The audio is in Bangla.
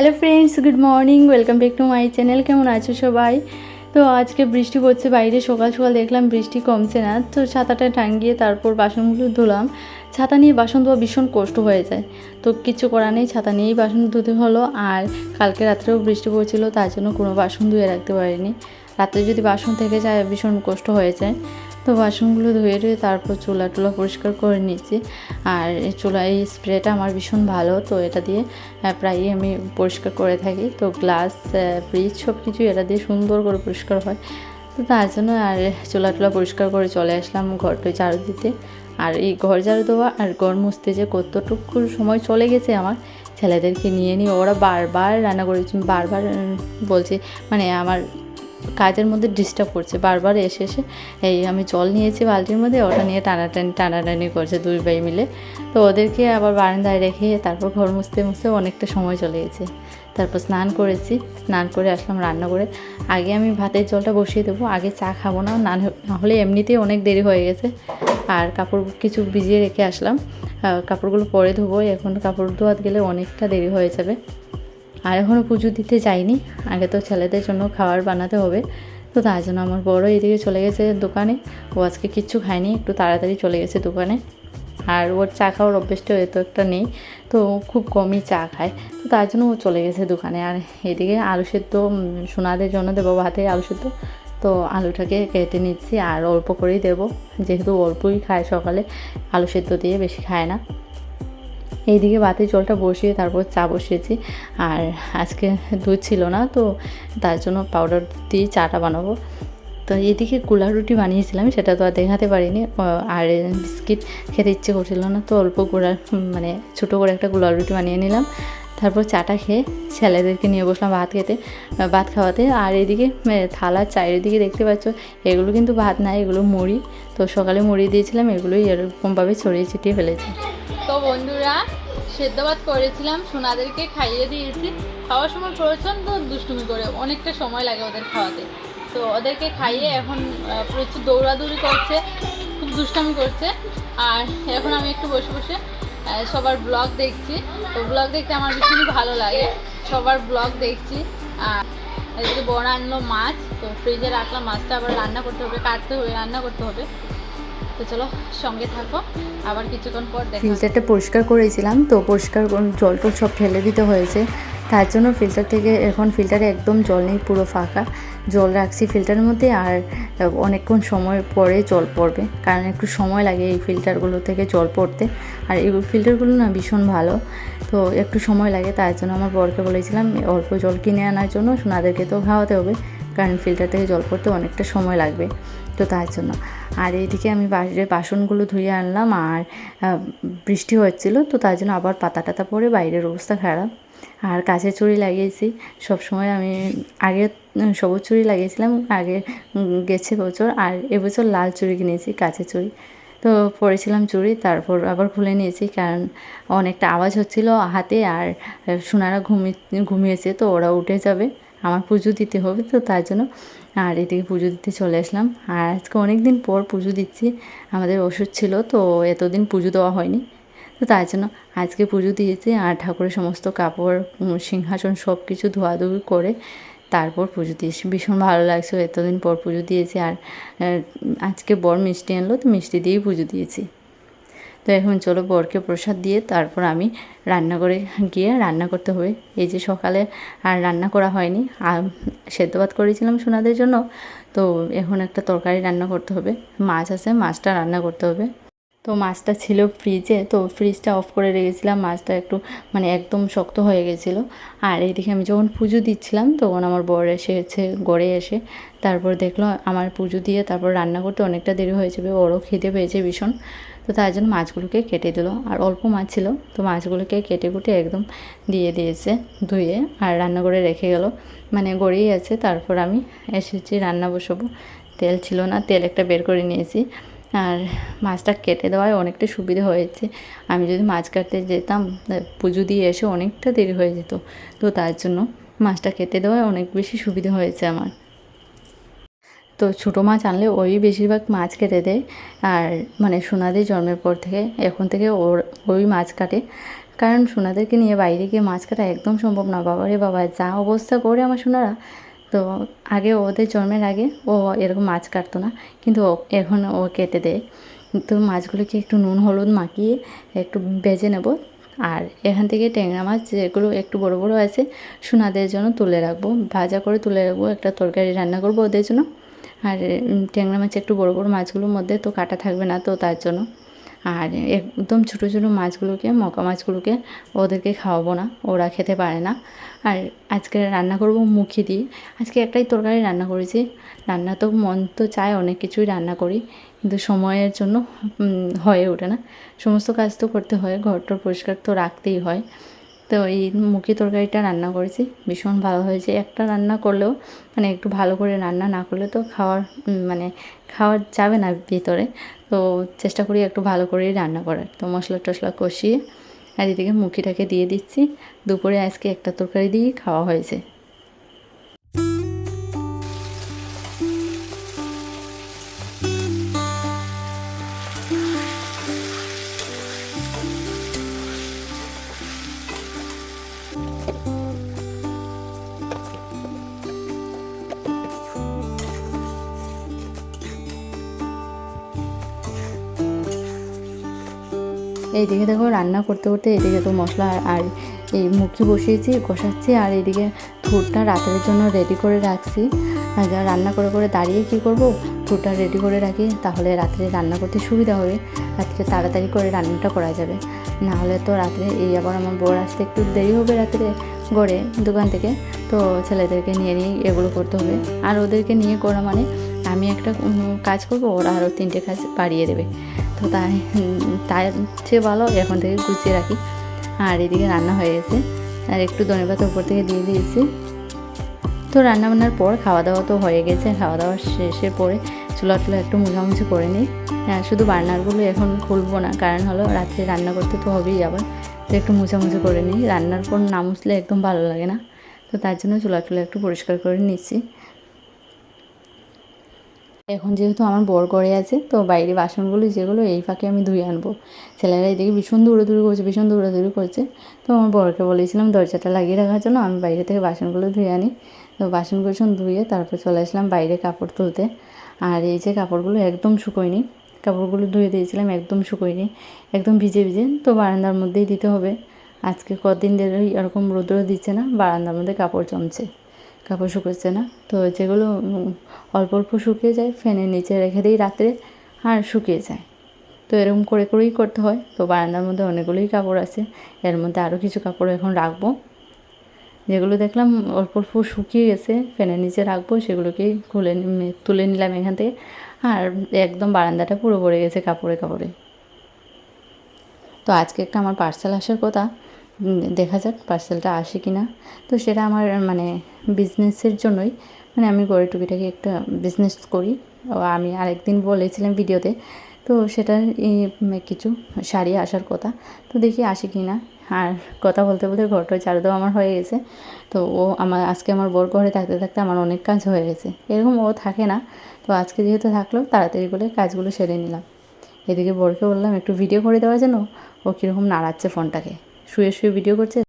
Hello friends, good morning, welcome back to my channel. কেমন আছো সবাই? তো আজকে বৃষ্টি পড়ছে বাইরে, সকাল সকাল দেখলাম বৃষ্টি কমছে না, তো ছাতাটা টাঙিয়ে তারপর বাসনগুলো ধুলাম। ছাতা নিয়ে বাসন ধোয়া ভীষণ কষ্ট হয়ে যায়, তো কিছু করার নেই, ছাতা নিয়েই বাসন ধুতে হলো। আর কালকে রাত্রেও বৃষ্টি পড়ছিল, তার জন্য কোনো বাসন ধুয়ে রাখতে পারিনি। রাত্রে যদি বাসন থেকে যায় ভীষণ কষ্ট হয়ে যায়। তো বাসনগুলো ধুয়ে তারপর চুলা টুলা পরিষ্কার করে নিচ্ছি। আর চুলায় স্প্রেটা আমার ভীষণ ভালো, তো এটা দিয়ে প্রায়ই আমি পরিষ্কার করে থাকি। তো গ্লাস, ফ্রিজ সব কিছু এটা দিয়ে সুন্দর করে পরিষ্কার হয়। তো তার জন্য আর চুলা টুলা পরিষ্কার করে চলে আসলাম ঘরটা ঝাড়ু দিতে। আর এই ঘর ঝাড়ু দেওয়া আর ঘর মুছতে যে কতটুকু সময় চলে গেছে আমার, ছেলেদেরকে নিয়ে ওরা বারবার রান্না করেছে, বারবার বলছে, মানে আমার কাজের মধ্যে ডিস্টার্ব করছে, বারবার এসে এসে এই আমি জল নিয়েছি বালতির মধ্যে, ওটা নিয়ে টানাটানি করছে দুই ভাই মিলে। তো ওদেরকে আবার বারান্দায় রেখে তারপর ঘর মুছতে মুছতে অনেকটা সময় চলে গেছে। তারপর স্নান করেছি, স্নান করে আসলাম রান্না করে। আগে আমি ভাতের জলটা বসিয়ে দেবো, আগে চা খাবো না, না হলে এমনিতেই অনেক দেরি হয়ে গেছে। আর কাপড় কিছু ভিজিয়ে রেখে আসলাম, কাপড়গুলো পরে ধোবো, এখন কাপড় ধোয়াতে গেলে অনেকটা দেরি হয়ে যাবে। আর এখনও পুজো দিতে যাইনি, আগে তো ছেলেদের জন্য খাবার বানাতে হবে। তো তার জন্য আমার বড় এদিকে চলে গেছে দোকানে, ও আজকে কিচ্ছু খায়নি, একটু তাড়াতাড়ি চলে গেছে দোকানে। আর ওর চা খাওয়ার অভ্যেসটা এত একটা নেই, তো খুব কমই চা খায়, তো তার জন্য ও চলে গেছে দোকানে। আর এদিকে আলু সেদ্ধ সোনাদের জন্য দেবো, ভাতে আলু সেদ্ধ, তো আলুটাকে কেটে নিচ্ছি আর অল্প করেই দেবো, যেহেতু অল্পই খায় সকালে, আলু সেদ্ধ দিয়ে বেশি খায় না। এইদিকে বাতি জলটা বসিয়ে তারপর চা বসিয়েছি। আর আজকে দুধ ছিল না, তো তার জন্য পাউডার দিয়ে চাটা বানাবো। তো এইদিকে গোলা রুটি বানিয়েছিলাম, সেটা তো আর দেখাতে পারিনি। আর বিস্কিট খেতে ইচ্ছে করছিল না, তো অল্প মানে ছোটো করে একটা গোলা রুটি বানিয়ে নিলাম। তারপর চাটা খেয়ে ছেলেদেরকে নিয়ে বসলাম ভাত খাওয়াতে। আর এদিকে থালার চারিদিকে দেখতে পাচ্ছ, এগুলো কিন্তু ভাত না, এগুলো মুড়ি। তো সকালে মুড়ি দিয়েছিলাম, এগুলোই এরকমভাবে ছড়িয়ে ছিটিয়ে ফেলেছি। তো বন্ধুরা, সেদ্ধ ভাত করেছিলাম, সোনাদেরকে খাইয়ে দিয়েছি। খাওয়ার সময় প্রচণ্ড দুষ্টুমি করে, অনেকটা সময় লাগে ওদের খাওয়াতে। তো ওদেরকে খাইয়ে এখন প্রচুর দৌড়াদৌড়ি করছে, খুব দুষ্টামি করছে। আর এখন আমি একটু বসে বসে সবার ব্লগ দেখছি। তো ব্লগ দেখতে আমার ভীষণই ভালো লাগে, সবার ব্লগ দেখছি। আর এদিকে বড় আনলো মাছ, তো ফ্রিজে রাখলাম, মাছটা আবার রান্না করতে হবে, কাটতে হবে, রান্না করতে হবে। তো চলো সঙ্গে থাকো, আবার কিছুক্ষণ পর দেখো। ফিল্টারটা পরিষ্কার করেছিলাম, তো পরিষ্কার জলটা সব ফেলে দিতে হয়েছে, তার জন্য ফিল্টার থেকে এখন ফিল্টারে একদম জল নেই, পুরো ফাঁকা। জল রাখছি ফিল্টারের মধ্যে, আর অনেকক্ষণ সময় পরে জল পড়বে, কারণ একটু সময় লাগে এই ফিল্টারগুলো থেকে জল পড়তে। আর এই ফিল্টারগুলো না ভীষণ ভালো, তো একটু সময় লাগে, তার জন্য আমার বরকে বলেছিলাম অল্প জল কিনে আনার জন্য, সোনাদেরকে তো খাওয়াতে হবে, কারণ ফিল্টার থেকে জল পড়তে অনেকটা সময় লাগবে, তো তার জন্য। আর এইদিকে আমি বাইরে বাসনগুলো ধুয়ে আনলাম, আর বৃষ্টি হচ্ছিলো, তো তার জন্য আবার পাতা টাতা পরে বাইরের অবস্থা খারাপ। আর কাঁচের চুড়ি লাগিয়েছি, সবসময় আমি আগে সবুজ চুড়ি লাগিয়েছিলাম আগে, গেছে বছর, আর এবছর লাল চুড়ি কিনেছি, কাঁচের চুড়ি। তো পরেছিলাম চুড়ি, তারপর আবার খুলে নিয়েছি, কারণ অনেকটা আওয়াজ হচ্ছিল হাতে। আর সোনারা ঘুমিয়েছে, তো ওরা উঠে যাবে, আমার পুজো দিতে হবে, তো তার জন্য। আর এদিকে পুজো দিতে চলে আসলাম। আর আজকে অনেক দিন পর পুজো দিচ্ছি, আমাদের ওষুধ ছিল, তো এতদিন পুজো দেওয়া হয়নি, তো তার জন্য আজকে পুজো দিয়েছি। আর ঠাকুরের সমস্ত কাপড়, সিংহাসন সব কিছু ধোয়াধুয়ি করে তারপর পুজো দিয়েছি, ভীষণ ভালো লাগছে, এতদিন পর পুজো দিয়েছি। আর আজকে বর মিষ্টি আনলো, তো মিষ্টি দিয়েই পুজো দিয়েছি। তো এখন চলো বরকে প্রসাদ দিয়ে তারপর আমি রান্নাঘরে গিয়ে রান্না করতে হবে। এই যে সকালে আর রান্না করা হয়নি, আর সেদ্ধ ভাত করেছিলাম সোনাদের জন্য, তো এখন একটা তরকারি রান্না করতে হবে, মাছ আছে, মাছটা রান্না করতে হবে। তো মাছটা ছিল ফ্রিজে, তো ফ্রিজটা অফ করে রেখেছিলাম, মাছটা একটু মানে একদম শক্ত হয়ে গেছিলো। আর এইদিকে আমি যখন পুজো দিচ্ছিলাম, তখন আমার বর এসেছে গড়ে এসে, তারপর দেখলো আমার পুজো দিয়ে তারপর রান্না করতে অনেকটা দেরি হয়ে যাবে, ওরও খেতে পেয়েছে ভীষণ, তো তার জন্য মাছগুলোকে কেটে দিলো। আর অল্প মাছ ছিল, তো মাছগুলোকে কেটে কুটে একদম দিয়ে দিয়েছে ধুয়ে, আর রান্না করে রেখে গেল, মানে গড়েই আছে। তারপর আমি এসেছি রান্না বসাবো, তেল ছিল না, তেল একটা বের করে নিয়েছি। আর মাছটা কেটে দেওয়ায় অনেকটা সুবিধা হয়েছে, আমি যদি মাছ কাটতে যেতাম পুজো দিয়ে এসে অনেকটা দেরি হয়ে যেত, তো তার জন্য মাছটা কেটে দেওয়ায় অনেক বেশি সুবিধা হয়েছে আমার। তো ছোটো মাছ আনলে ওই বেশিরভাগ মাছ কেটে দেয়, আর মানে সোনাদের জন্মের পর থেকে এখন থেকে ওই মাছ কারণ সোনাদেরকে নিয়ে বাইরে গিয়ে মাছ কাটা একদম সম্ভব না। বাবা রে বাবা, যা অবস্থা করে আমার সোনারা। তো আগে ওদের জন্মের আগে ও এরকম মাছ কাটতো না, কিন্তু এখন ও কেটে দেয়। তো মাছগুলোকে একটু নুন হলুদ মাখিয়ে একটু ভেজে নেব। আর এখান থেকে ট্যাংরা মাছ যেগুলো একটু বড় বড় আছে সোনাদের জন্য তুলে রাখবো, ভাজা করে তুলে রাখবো, একটা তরকারি রান্না করবো ওদের জন্য। আর ট্যাংরা মাছ একটু বড় বড় মাছগুলোর মধ্যে তো কাটা থাকবে না, তো তার জন্য। আর একদম ছোটো ছোটো মাছগুলোকে, মকা মাছগুলোকে ওদেরকে খাওয়াবো না, ওরা খেতে পারে না। আর আজকে রান্না করব মুখি দিয়ে। আজকে একটাই তরকারি রান্না করেছি। রান্না তো মন তো চায় অনেক কিছুই রান্না করি, কিন্তু সময়ের জন্য হয়ে ওঠে না। সমস্ত কাজ তো করতে হয়, ঘরটা পরিষ্কার তো রাখতেই হয়। তো এই মুখি তরকারিটা রান্না করেছি, ভীষণ ভালো হয়েছে। একটা রান্না করলেও মানে একটু ভালো করে রান্না না করলে তো মানে খাওয়া যাবে না ভিতরে। তো চেষ্টা করি একটু ভালো করেই রান্না করার। তো মশলা টশলা কষিয়ে আর এদিকে মুখিটাকে দিয়ে দিচ্ছি। দুপুরে আজকে একটা তরকারি দিয়েই খাওয়া হয়েছে। এইদিকে দেখো রান্না করতে করতে এদিকে তো মশলা আর এই মুখি বসিয়েছি, কষাচ্ছি। আর এইদিকে থুরটা রাতের জন্য রেডি করে রাখছি। আর রান্না করে করে দাঁড়িয়ে কী করব, থুরটা রেডি করে রাখি, তাহলে রাত্রে রান্না করতে সুবিধা হবে। রাত্রে তাড়াতাড়ি করে রান্নাটা করা যাবে, না হলে তো রাত্রে এই আবার আমার বর আসতে একটু দেরি হবে রাত্রে গড়ে দোকান থেকে। তো ছেলেদেরকে নিয়ে এগুলো করতে হবে। আর ওদেরকে নিয়ে করা মানে আমি একটা কাজ করব, ওরা আরও 3টে কাজ বাড়িয়ে দেবে। তো তার চেয়ে ভালো এখন থেকে গুছিয়ে রাখি। আর এদিকে রান্না হয়ে গেছে, আর একটু ধনেপাতা উপর থেকে দিয়ে দিয়েছি। তো রান্নাবান্নার পর খাওয়া দাওয়া তো হয়ে গেছে। খাওয়া দাওয়া শেষের পরে চুলা টুলা একটু মোছামুছি করে নিই। শুধু বার্নারগুলো এখন খুলবো না, কারণ হলো রাত্রে রান্না করতে তো হবেই আবার। তো একটু মোছামুছি করে নিই, রান্নার পর না মুছলে একদম ভালো লাগে না। তো তার জন্য চুলা টুলা একটু পরিষ্কার করে নিচ্ছি। এখন যেহেতু আমার বর ঘরে আছে, তো বাইরে বাসনগুলো যেগুলো এই ফাঁকে আমি ধুয়ে আনবো। ছেলেরা এদিকে ভীষণ দৌড়াদৌড়ি করছে, ভীষণ দৌড়াদৌড়ি করছে। তো আমার বরকে বলেছিলাম দরজাটা লাগিয়ে রাখার জন্য, আমি বাইরে থেকে বাসনগুলো ধুয়ে আনি। তো বাসন কুসন ধুয়ে তারপর চলে আসলাম বাইরে কাপড় তুলতে। আর এই যে কাপড়গুলো একদম শুকোয়নি, কাপড়গুলো ধুয়ে দিয়েছিলাম একদম শুকোয়নি, একদম ভিজে ভিজে। তো বারান্দার মধ্যেই দিতে হবে। আজকে কদিন ধরেই এরকম রোদ্র দিচ্ছে না, বারান্দার মধ্যে কাপড় জমছে, কাপড় শুকোচ্ছে না। তো যেগুলো অল্প অল্প শুকিয়ে যায় ফ্যানের নিচে রেখে দিই রাত্রে, আর শুকিয়ে যায়। তো এরকম করে করেই করতে হয়। তো বারান্দার মধ্যে অনেকগুলোই কাপড় আছে, এর মধ্যে আরও কিছু কাপড় এখন রাখবো। যেগুলো দেখলাম অল্প অল্প শুকিয়ে গেছে ফ্যানের নিচে রাখবো, সেগুলোকেই তুলে নিলাম এখান থেকে। আর একদম বারান্দাটা পুরো ভরে গেছে কাপড়ে কাপড়ে। তো আজকে একটা আমার পার্সেল আসার কথা, দেখা যাক পার্সেলটা আসে কি না। তো সেটা আমার মানে বিজনেসের জন্যই, মানে আমি গড়ে টুকিটাকি একটা বিজনেস করি। আমি আরেকদিন বলেছিলাম ভিডিওতে। তো সেটার কিছু শাড়ি আসার কথা, তো দেখি আসে কি না। আর কথা বলতে বলতে ঘরটা ঝাড়ু দেওয়া আমার হয়ে গেছে। তো আজকে আমার বর ঘরে থাকতে থাকতে আমার অনেক কাজ হয়ে গেছে। এরকম ও থাকে না, তো আজকে যেহেতু থাকলো তাড়াতাড়ি করে কাজগুলো সেরে নিলাম। এদিকে বরকে বললাম একটু ভিডিও করে দেওয়ার জন্য, ও কীরকম নাড়াচ্ছে ফোনটাকে, শুয়ে শুয়ে ভিডিও করছে।